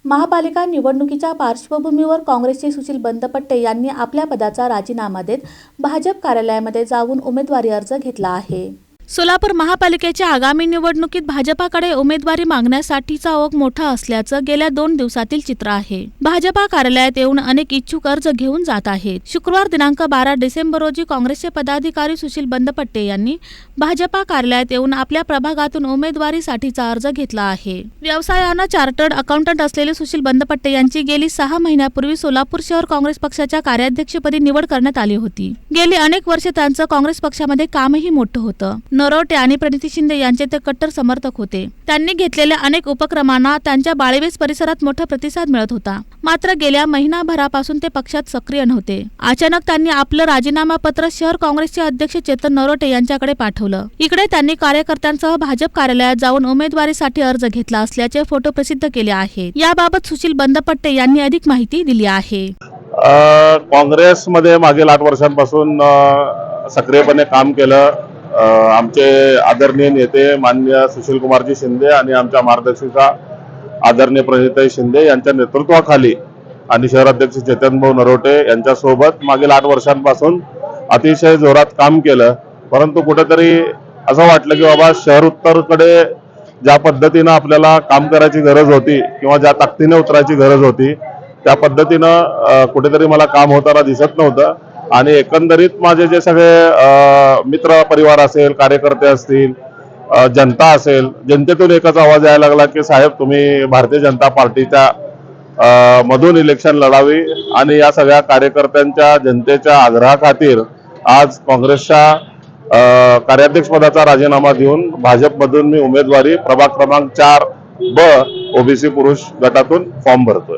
महापालिका निवडणुकीच्या पार्श्वभूमीवर काँग्रेसचे सुशील बंदपट्टे यांनी आपल्या पदाचा राजीनामा देत भाजप कार्यालयामध्ये जाऊन उमेदवारी अर्ज घेतला आहे। सोलापूर महापालिकेच्या आगामी निवडणुकीत भाजपाकडे उमेदवारी मागण्यासाठीचा ओघ मोठा असल्याचं गेल्या 2 दिवसातील चित्र आहे। भाजपा कार्यालयात येऊन अनेक इच्छुक अर्ज घेऊन जात आहेत। शुक्रवार दिनांक 12 डिसेंबर रोजी काँग्रेसचे पदाधिकारी सुशील बंदपट्टे यांनी भाजपा कार्यालयात येऊन आपल्या प्रभागातून उमेदवारीसाठीचा अर्ज घेतला आहे। व्यवसायानं चार्टर्ड अकाउंटंट असलेले सुशील बंदपट्टे यांची गेली 6 महिन्यापूर्वी सोलापूर शहर काँग्रेस पक्षाच्या कार्याध्यक्षपदी निवड करण्यात आली होती। गेली अनेक वर्षे त्यांचं काँग्रेस पक्षामध्ये कामही मोठं होतं। नरोटे आणि प्रणिती शिंदे यांचे ते कट्टर समर्थक होते। त्यांनी घेतलेल्या अनेक उपक्रमांना त्यांच्या बाळेवेस परिसरात मोठा प्रतिसाद मिळत होता। मात्र गेल्या महिनाभरापासून ते पक्षात सक्रिय नव्हते। अचानक त्यांनी आपलं राजीनामा पत्र शहर काँग्रेसचे अध्यक्ष चेतन नरोटे यांच्याकडे पाठवलं। इकडे त्यांनी कार्यकर्त्यांसह भाजप कार्यालयात जाऊन उमेदवारीसाठी अर्ज घेतला असल्याचे फोटो प्रसिद्ध केले आहेत। याबाबत सुशील बंदपट्टे यांनी अधिक माहिती दिली आहे। काँग्रेसमध्ये मागील 8 वर्षांपासून सक्रियपणे काम केलं। आमचे आदरणीय नेते माननीय सुशील कुमारजी शिंदे आणि आमच्या मार्गदर्शिका आदरणीय प्रणिताई शिंदे यांच्या नेतृत्वाखाली आणि शहराध्यक्ष चेतन भाऊ नरोटे यांच्यासोबत मागील 8 वर्षांपासून अतिशय जोरात काम केलं। परंतु कुठेतरी असं वाटलं की बाबा शहर उत्तरकडे ज्या पद्धतीनं आपल्याला काम करायची गरज होती किंवा ज्या ताकदीने उतरायची गरज होती त्या पद्धतीनं कुठेतरी मला काम होताना दिसत नव्हतं। आणि एकंदरीत माझे जे सगळे मित्र परिवार असेल, कार्यकर्ते असतील, जनता असेल, जनतेतून एकच आवाज यायला लागला की साहेब तुम्ही भारतीय जनता पार्टीच्या मधून इलेक्शन लढावी आणि या सगळ्या कार्यकर्त्यांच्या जनतेच्या आग्रहाखातीर आज काँग्रेसच्या कार्याध्यक्ष पदाचा राजीनामा देऊन भाजपमधून मी उमेदवारी प्रभाग क्रमांक 4 ब ओबीसी पुरुष गटातून फॉर्म भरतोय।